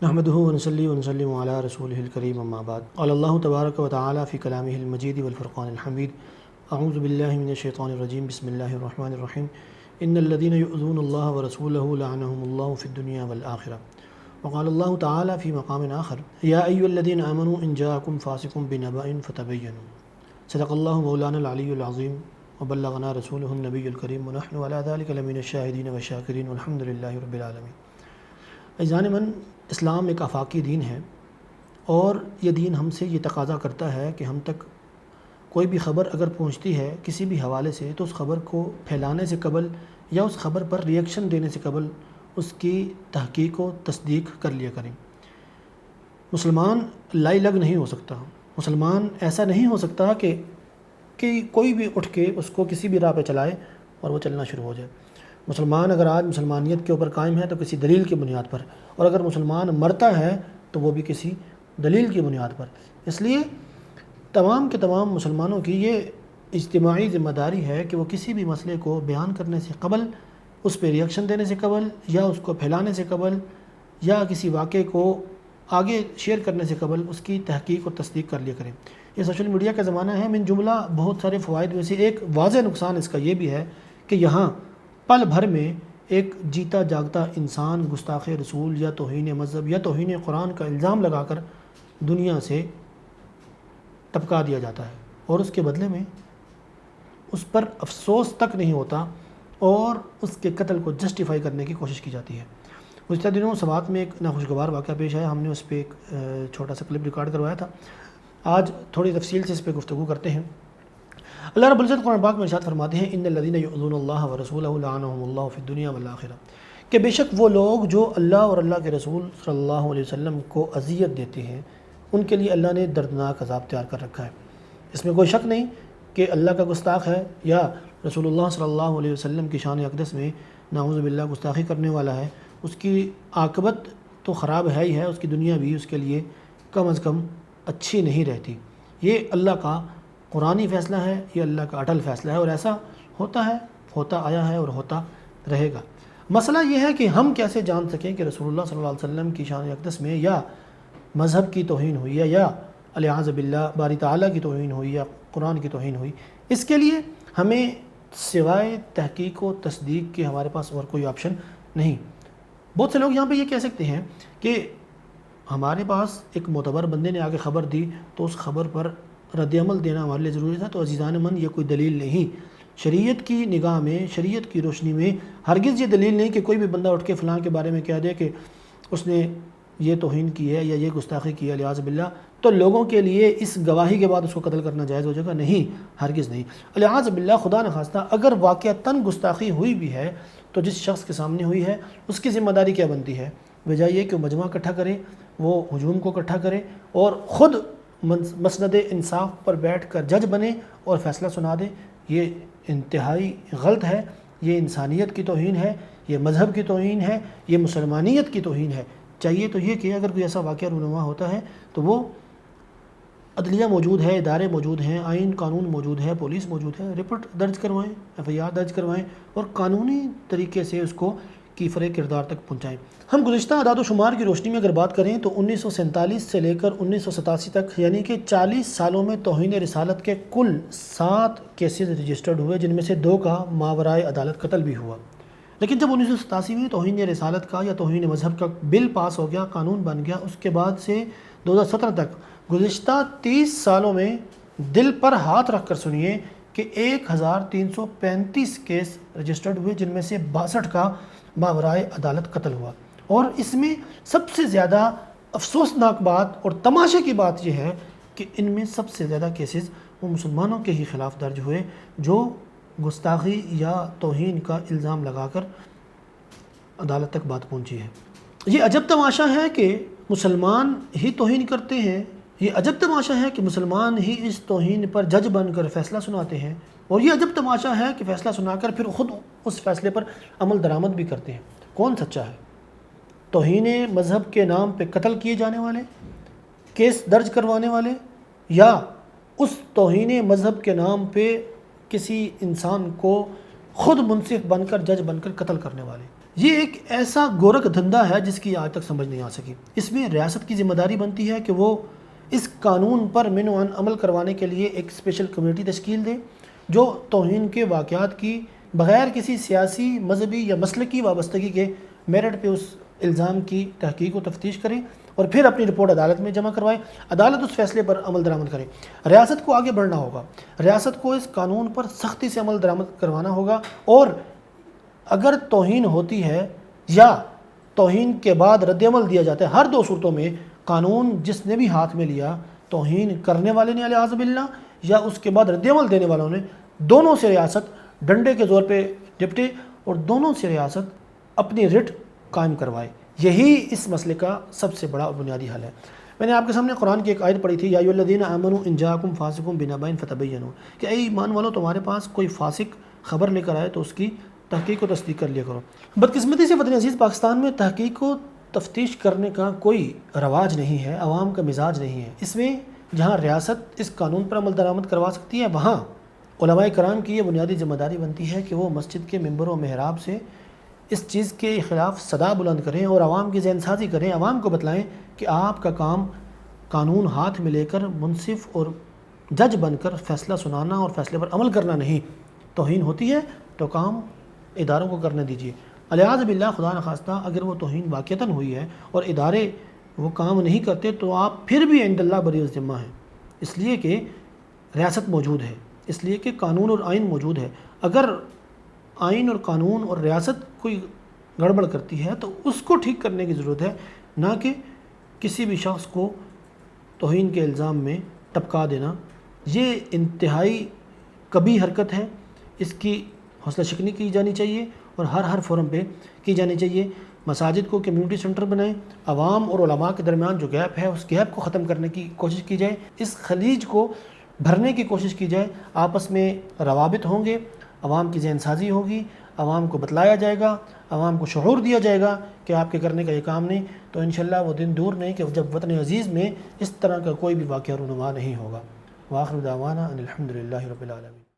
نحمده ونصلي ونسلم على رسوله الكريم اما بعد قال الله تبارك وتعالى في كلامه المجيد والفرقان الحميد اعوذ بالله من الشيطان الرجيم بسم الله الرحمن الرحيم ان الذين يؤذون الله ورسوله لعنهم الله في الدنيا والآخرة وقال الله تعالى في مقام آخر يا أيها الذين آمنوا إن جاءكم فاسق بنبأ فتبينوا صدق الله مولانا العلي العظيم وبلغنا رسوله النبي الكريم ونحن على ذلك لمن الشاهدين والشاكرين والحمد لله رب العالمين۔ عزیزان من، اسلام ایک آفاقی دین ہے اور یہ دین ہم سے یہ تقاضا کرتا ہے کہ ہم تک کوئی بھی خبر اگر پہنچتی ہے کسی بھی حوالے سے تو اس خبر کو پھیلانے سے قبل یا اس خبر پر ریئیکشن دینے سے قبل اس کی تحقیق و تصدیق کر لیا کریں۔ مسلمان لائی لگ نہیں ہو سکتا، مسلمان ایسا نہیں ہو سکتا کہ کوئی بھی اٹھ کے اس کو کسی بھی راہ پہ چلائے اور وہ چلنا شروع ہو جائے۔ مسلمان اگر آج مسلمانیت کے اوپر قائم ہے تو کسی دلیل کی بنیاد پر، اور اگر مسلمان مرتا ہے تو وہ بھی کسی دلیل کی بنیاد پر۔ اس لیے تمام کے تمام مسلمانوں کی یہ اجتماعی ذمہ داری ہے کہ وہ کسی بھی مسئلے کو بیان کرنے سے قبل، اس پہ ریئیکشن دینے سے قبل یا اس کو پھیلانے سے قبل یا کسی واقعے کو آگے شیئر کرنے سے قبل اس کی تحقیق اور تصدیق کر لیا کریں۔ یہ سوشل میڈیا کا زمانہ ہے، من جملہ بہت سارے فوائد میں سے ایک واضح نقصان اس کا یہ بھی ہے کہ یہاں پل بھر میں ایک جیتا جاگتا انسان گستاخ رسول یا توہین مذہب یا توہین قرآن کا الزام لگا کر دنیا سے ٹپکا دیا جاتا ہے، اور اس کے بدلے میں اس پر افسوس تک نہیں ہوتا اور اس کے قتل کو جسٹیفائی کرنے کی کوشش کی جاتی ہے۔ گزشتہ دنوں سوات میں ایک ناخوشگوار واقعہ پیش آیا، ہم نے اس پہ ایک چھوٹا سا کلپ ریکارڈ کروایا تھا۔ آج تھوڑی تفصیل سے اس پہ گفتگو کرتے ہیں۔ اللہ رب العزت قرآن پاک میں ارشاد فرماتے ہیں ان الذین یؤذون اللہ ورسولہ لعنہم اللہ فی الدنیا والآخرہ، کہ بے شک وہ لوگ جو اللہ اور اللہ کے رسول صلی اللہ علیہ وسلم کو اذیت دیتے ہیں ان کے لیے اللہ نے دردناک عذاب تیار کر رکھا ہے۔ اس میں کوئی شک نہیں کہ اللہ کا گستاخ ہے یا رسول اللہ صلی اللہ علیہ وسلم کی شان اقدس میں نعوذ باللہ گستاخی کرنے والا ہے، اس کی عاقبت تو خراب ہے ہی ہے، اس کی دنیا بھی اس کے لیے کم از کم اچھی نہیں رہتی۔ یہ اللہ کا قرآنی فیصلہ ہے، یہ اللہ کا اٹل فیصلہ ہے، اور ایسا ہوتا ہے، ہوتا آیا ہے اور ہوتا رہے گا۔ مسئلہ یہ ہے کہ ہم کیسے جان سکیں کہ رسول اللہ صلی اللہ علیہ وسلم کی شان اقدس میں یا مذہب کی توہین ہوئی ہے یا الیاذ باللہ باری تعالیٰ کی توہین ہوئی یا قرآن کی توہین ہوئی۔ اس کے لیے ہمیں سوائے تحقیق و تصدیق کے ہمارے پاس اور کوئی آپشن نہیں۔ بہت سے لوگ یہاں پہ یہ کہہ سکتے ہیں کہ ہمارے پاس ایک معتبر بندے نے آگے خبر دی تو اس خبر پر رد عمل دینا ہمارے لیے ضروری تھا۔ تو عزیزان من، یہ کوئی دلیل نہیں، شریعت کی نگاہ میں، شریعت کی روشنی میں ہرگز یہ دلیل نہیں کہ کوئی بھی بندہ اٹھ کے فلاں کے بارے میں کہہ دے کہ اس نے یہ توہین کی ہے یا یہ گستاخی کی ہے الیاذ باللہ، تو لوگوں کے لیے اس گواہی کے بعد اس کو قتل کرنا جائز ہو جائے گا؟ نہیں، ہرگز نہیں۔ الیاذ باللہ خدا نخواستہ اگر واقعتاً گستاخی ہوئی بھی ہے تو جس شخص کے سامنے ہوئی ہے اس کی ذمہ داری کیا بنتی ہے؟ بجائے یہ کہ وہ مجمع اکٹھا کرے، وہ ہجوم کو اکٹھا کرے اور خود مسند انصاف پر بیٹھ کر جج بنے اور فیصلہ سنا دے، یہ انتہائی غلط ہے، یہ انسانیت کی توہین ہے، یہ مذہب کی توہین ہے، یہ مسلمانیت کی توہین ہے۔ چاہیے تو یہ کہ اگر کوئی ایسا واقعہ رونما ہوتا ہے تو وہ عدلیہ موجود ہے، ادارے موجود ہیں، آئین قانون موجود ہے، پولیس موجود ہے، رپورٹ درج کروائیں، FIR درج کروائیں اور قانونی طریقے سے اس کو کیفر کردار تک پہنچائیں۔ ہم گزشتہ اعداد و شمار کی روشنی میں اگر بات کریں تو 1947 سے لے کر 1987 تک، یعنی کہ 40 سالوں میں توہین رسالت کے کل 7 کیسز رجسٹرڈ ہوئے، جن میں سے 2 کا ماورائے عدالت قتل بھی ہوا۔ لیکن جب 1987 میں توہین رسالت کا یا توہین مذہب کا بل پاس ہو گیا، قانون بن گیا، اس کے بعد سے 2017 تک گزشتہ 30 سالوں میں دل پر ہاتھ رکھ کر سنیے کہ 1335 کیس رجسٹرڈ ہوئے، جن میں سے 62 کا ماورائے عدالت قتل ہوا۔ اور اس میں سب سے زیادہ افسوسناک بات اور تماشے کی بات یہ ہے کہ ان میں سب سے زیادہ کیسز وہ مسلمانوں کے ہی خلاف درج ہوئے جو گستاخی یا توہین کا الزام لگا کر عدالت تک بات پہنچی ہے۔ یہ عجب تماشا ہے کہ مسلمان ہی توہین کرتے ہیں، یہ عجب تماشا ہے کہ مسلمان ہی اس توہین پر جج بن کر فیصلہ سناتے ہیں، اور یہ عجب تماشا ہے کہ فیصلہ سنا کر پھر خود اس فیصلے پر عمل درآمد بھی کرتے ہیں۔ کون سچا ہے؟ توہین مذہب کے نام پہ قتل کیے جانے والے، کیس درج کروانے والے، یا اس توہین مذہب کے نام پہ کسی انسان کو خود منصف بن کر جج بن کر قتل کرنے والے؟ یہ ایک ایسا گورکھ دھندا ہے جس کی آج تک سمجھ نہیں آ سکی۔ اس میں ریاست کی ذمہ داری بنتی ہے کہ وہ اس قانون پر من و عن عمل کروانے کے لیے ایک اسپیشل کمیٹی تشکیل دے جو توہین کے واقعات کی بغیر کسی سیاسی، مذہبی یا مسلکی وابستگی کے میرٹ پہ اس الزام کی تحقیق و تفتیش کرے اور پھر اپنی رپورٹ عدالت میں جمع کروائے۔ عدالت اس فیصلے پر عمل درآمد کرے۔ ریاست کو آگے بڑھنا ہوگا، ریاست کو اس قانون پر سختی سے عمل درآمد کروانا ہوگا، اور اگر توہین ہوتی ہے یا توہین کے بعد رد عمل دیا جاتا ہے، ہر دو صورتوں میں قانون جس نے بھی ہاتھ میں لیا، توہین کرنے والے نے علیہ باللہ یا اس کے بعد رد عمل دینے والوں نے، دونوں سے ریاست ڈنڈے کے زور پہ نپٹے اور دونوں سے ریاست اپنی رٹ قائم کروائے۔ یہی اس مسئلے کا سب سے بڑا اور بنیادی حل ہے۔ میں نے آپ کے سامنے قرآن کی ایک آیت پڑھی تھی، یا ایھا الذین آمنوا ان جاءکم فاسق بنبأ فتبینوا، کہ اے ایمان والو تمہارے پاس کوئی فاسق خبر لے کر آئے تو اس کی تحقیق و تصدیق کر لیا کرو۔ بدقسمتی سے وطن عزیز پاکستان میں تحقیق و تفتیش کرنے کا کوئی رواج نہیں ہے، عوام کا مزاج نہیں ہے۔ اس میں جہاں ریاست اس قانون پر عمل درآمد کروا سکتی ہے، وہاں علماء کرام کی یہ بنیادی ذمہ داری بنتی ہے کہ وہ مسجد کے ممبر و محراب سے اس چیز کے خلاف صدا بلند کریں اور عوام کی ذہن سازی کریں، عوام کو بتلائیں کہ آپ کا کام قانون ہاتھ میں لے کر منصف اور جج بن کر فیصلہ سنانا اور فیصلے پر عمل کرنا نہیں۔ توہین ہوتی ہے تو کام اداروں کو کرنے دیجیے۔ علیہ باللہ خدا نخواستہ اگر وہ توہین واقعتاً ہوئی ہے اور ادارے وہ کام نہیں کرتے تو آپ پھر بھی عند اللہ بری الذمہ ہیں، اس لیے کہ ریاست موجود ہے، اس لیے کہ قانون اور آئین موجود ہے۔ اگر آئین اور قانون اور ریاست کوئی گڑبڑ کرتی ہے تو اس کو ٹھیک کرنے کی ضرورت ہے، نہ کہ کسی بھی شخص کو توہین کے الزام میں ٹپکا دینا۔ یہ انتہائی کبھی حرکت ہے، اس کی حوصلہ شکنی کی جانی چاہیے اور ہر فورم پہ کی جانی چاہیے۔ مساجد کو کمیونٹی سینٹر بنائیں، عوام اور علماء کے درمیان جو گیپ ہے اس گیپ کو ختم کرنے کی کوشش کی جائے، اس خلیج کو بھرنے کی کوشش کی جائے۔ آپس میں روابط ہوں گے، عوام کی ذہن سازی ہوگی، عوام کو بتلایا جائے گا، عوام کو شعور دیا جائے گا کہ آپ کے کرنے کا یہ کام نہیں، تو انشاءاللہ وہ دن دور نہیں کہ جب وطن عزیز میں اس طرح کا کوئی بھی واقعہ رونما نہیں ہوگا۔ وآخر دعوانا ان الحمدللہ رب العالمین۔